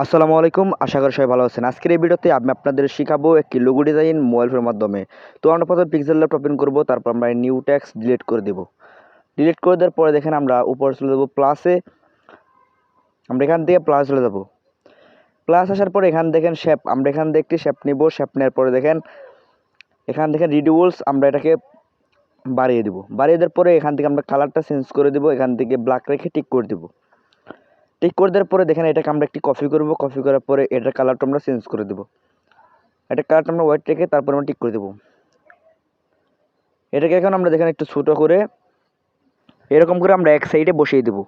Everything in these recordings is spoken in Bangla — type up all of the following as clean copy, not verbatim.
আসসালামু আলাইকুম, আশা করি সবাই ভালো আছেন। আজকের এই ভিডিওতে আমি আপনাদের শিখাবো একটি লোগো ডিজাইন মোবাইল ফোনের মাধ্যমে। তো আমরা প্রথমে পিক্সেল ল্যাব ওপেন করব, তারপর আমরা নিউ টেক্সট ডিলিট করে দেব। ডিলিট করে দেওয়ার পরে দেখেন আমরা উপরে চলে যাব প্লাসে। আমরা এখান থেকে প্লাস চলে যাব। প্লাস আসার পরে এখান দেখেন শেপ, আমরা এখান থেকে একটি শেপ নিব। শেপ নেওয়ার পরে দেখেন এখান দেখেন রিডিউস, আমরা এটাকে বাড়িয়ে দেব। বাড়িয়ে দেওয়ার পরে এখান থেকে আমরা কালারটা চেঞ্জ করে দেব। এখান থেকে ব্ল্যাক রেখে টিক করে দেব। টিক করে দেওয়ার পরে দেখেন এটাকে আমরা একটি কপি করব। কপি করার পরে এটার কালারটা আমরা চেঞ্জ করে দেব। এটা কালারটা আমরা হোয়াইট রেখে তারপর আমরা টিক করে দেব। এটাকে এখন আমরা দেখেন একটু ছোটো করে এরকম করে আমরা এক সাইডে বসিয়ে দেবো।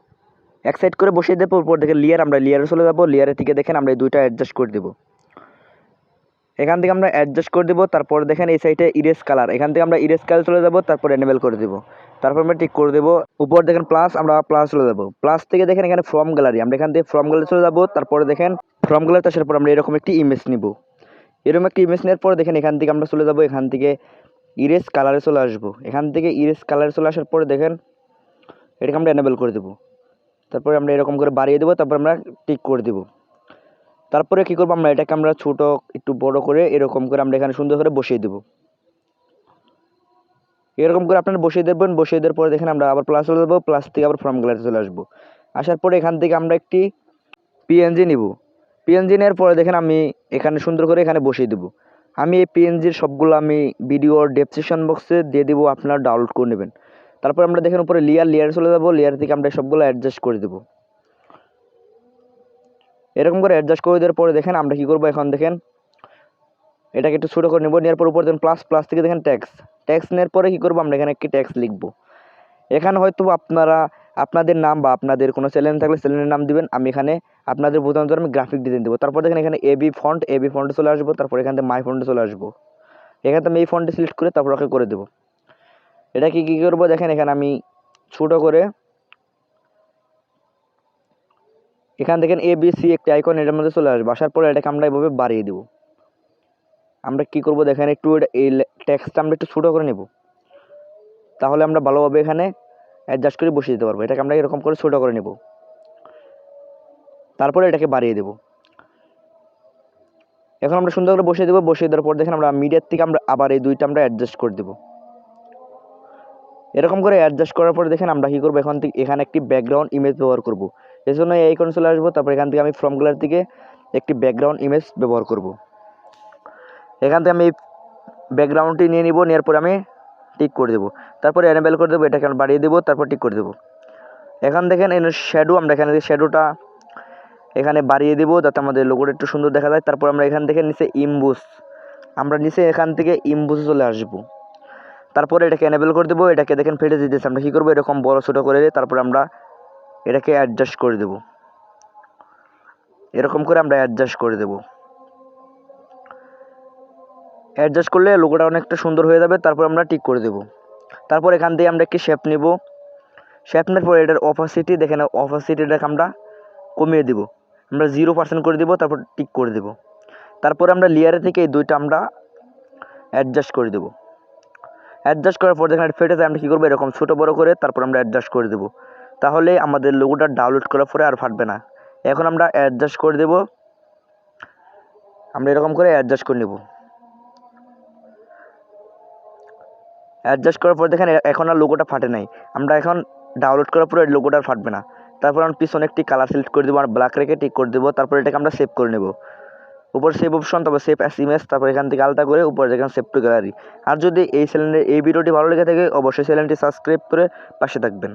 এক সাইড করে বসিয়ে দেওয়ার পর দেখেন লেয়ার, আমরা লেয়ারে চলে যাবো। লেয়ারের থেকে দেখেন আমরা এই দুইটা অ্যাডজাস্ট করে দেবো। এখান থেকে আমরা অ্যাডজাস্ট করে দেবো। তারপর দেখেন এই সাইডে ইরেজ কালার, এখান থেকে আমরা ইরেজ কালার চলে যাবো। তারপর এনেবেল করে দেবো। তারপর আমরা টিক করে দেবো। উপর দেখেন প্লাস, আমরা প্লাস চলে যাবো। প্লাস থেকে দেখেন এখানে ফ্রম গ্যালারি, আমরা এখান থেকে ফ্রম গ্যালারি চলে যাবো। তারপরে দেখেন ফ্রম গ্যালারিতে আসার পর আমরা এরকম একটি ইমেজ নিব। এরকম একটি ইমেজ নেওয়ার পর দেখেন এখান থেকে আমরা চলে যাবো। এখান থেকে ইরেজ কালারে চলে আসবো। এখান থেকে ইরেজ কালারে চলে আসার পরে দেখেন এটাকে আমরা এনেবেল করে দেবো। তারপরে আমরা এরকম করে বাড়িয়ে দেবো। তারপর আমরা টিক করে দেবো। তারপরে কী করবো, আমরা এটাকে আমরা ছোটো একটু বড় করে এরকম করে আমরা এখানে সুন্দর করে বসিয়ে দেবো। এরকম করে আপনারা বসিয়ে দেবেন। বসিয়ে দেওয়ার পরে দেখেন আমরা আবার প্লাস চলে যাবো। প্লাস থেকে আবার ফর্ম গ্যালারি চলে আসবো। আসার পরে এখান থেকে আমরা একটি পিএনজি নিব। পিএনজি নেওয়ার পরে দেখেন আমি এখানে সুন্দর করে এখানে বসিয়ে দেবো। আমি এই পিএনজির সবগুলো আমি ভিডিওর ডেসক্রিপশন বক্সে দিয়ে দেবো, আপনারা ডাউনলোড করে নেবেন। তারপর আমরা দেখেন উপরে লেয়ারে চলে যাবো। লেয়ার থেকে আমরা সবগুলো অ্যাডজাস্ট করে দেবো। এরকম করে অ্যাডজাস্ট করে দেওয়ার পরে দেখেন আমরা কী করবো, এখন দেখেন এটাকে একটু ছোটো করে নেবো। নেওয়ার পর উপর দেখেন প্লাস, প্লাস থেকে দেখেন ট্যাক্স নেওয়ার পরে কী করবো, আমরা এখানে একটি ট্যাক্স লিখবো। এখানে হয়তো আপনারা আপনাদের নাম বা আপনাদের কোনো চ্যানেল থাকলে চ্যানেলের নাম দিবেন। আমি এখানে আপনাদের বোঝানোর জন্য আমি গ্রাফিক ডিজাইন দেবো। তারপর দেখেন এখানে এবি ফন্টে চলে আসবো। তারপর এখান থেকে মাই ফন্টে চলে আসবো। এখানে আমি এই ফন্টে সিলেক্ট করে তারপর ওকে করে দেবো। এটা কী করবো দেখেন এখানে আমি ছোটো করে এখান দেখেন ABC একটি আইকন এটার মধ্যে চলে আসবে। আসার পরে এটাকে আমরা এভাবে বাড়িয়ে দেবো। আমরা কী করবো দেখেন একটু এই টেক্সটটা আমরা একটু ছোটো করে নেব, তাহলে আমরা ভালোভাবে এখানে অ্যাডজাস্ট করে বসিয়ে দিতে পারবো। এটাকে আমরা এরকম করে ছোটো করে নেব। তারপরে এটাকে বাড়িয়ে দেবো। এখন আমরা সুন্দর করে বসিয়ে দেবো। বসিয়ে দেওয়ার পর দেখেন আমরা মিডিয়ার থেকে আমরা আবার এই দুইটা আমরা অ্যাডজাস্ট করে দেবো। এরকম করে অ্যাডজাস্ট করার পর দেখেন আমরা কী করবো, এখন থেকে এখানে একটি ব্যাকগ্রাউন্ড ইমেজ ব্যবহার করবো। এই জন্য এই আইকনে চলে আসবো। তারপর এখান থেকে আমি ফ্রম গ্যালারি থেকে একটি ব্যাকগ্রাউন্ড ইমেজ ব্যবহার করব। এখান থেকে আমি এই ব্যাকগ্রাউন্ডটি নিয়ে নিব। নেওয়ার পরে আমি টিক করে দেবো। তারপরে এনেবেল করে দেবো। এটাকে বাড়িয়ে দেবো। তারপর টিক করে দেবো। এখন দেখেন এর শ্যাডো, আমরা এখানে শ্যাডোটা এখানে বাড়িয়ে দেবো যাতে আমাদের লোগোটা একটু সুন্দর দেখা যায়। তারপর আমরা এখান থেকে নিচে ইমবুস, আমরা নিচে এখান থেকে ইমবুসে চলে আসবো। তারপরে এটাকে এনেবেল করে দেবো। এটাকে দেখেন ফেটে দিতেছে। আমরা কী করবো, এরকম বড় ছোটো করে তারপর আমরা এটাকে অ্যাডজাস্ট করে দেবো। এরকম করে আমরা অ্যাডজাস্ট করে দেবো। অ্যাডজাস্ট করলে লোগোটা অনেকটা সুন্দর হয়ে যাবে। তারপর আমরা টিক করে দেবো। তারপর এখান থেকে আমরা একটি শেপ নেব। শেপ নেওয়ার পরে এটার অপাসিটি দেখেন, অপাসিটিটাকে আমরা কমিয়ে দেবো। আমরা 0% করে দেবো। তারপর টিক করে দেবো। তারপর আমরা লেয়ারে থেকে এই দুইটা আমরা অ্যাডজাস্ট করে দেবো। অ্যাডজাস্ট করার পর দেখেন ফেটে যায়। আমরা কী করবো, এরকম ছোটো বড়ো করে তারপর আমরা অ্যাডজাস্ট করে দেবো। তাহলে আমাদের লোগোটা ডাউনলোড করার পরে আর ফাটবে না। এখন আমরা অ্যাডজাস্ট করে দেবো। আমরা এরকম করে অ্যাডজাস্ট করে নেব। অ্যাডজাস্ট করার পর দেখেন এখন আর লোগোটা ফাটে নাই। আমরা এখন ডাউনলোড করার পরে লোগোটা আর ফাটবে না। তারপর আমরা পিছনে একটি কালার সিলেক্ট করে দেবো আর ব্ল্যাক রেখে টিক করে দেবো। তারপর এটাকে আমরা সেভ করে নেব। উপর সেভ অপশন, তারপর সেভ অ্যাস ইমেজ, তারপর এখান থেকে আলাদা করে উপরে দেখেন সেভ টু গ্যালারি। আর যদি এই ভিডিওটি ভালো লেগে থাকে অবশ্যই চ্যানেলটি সাবস্ক্রাইব করে পাশে থাকবেন।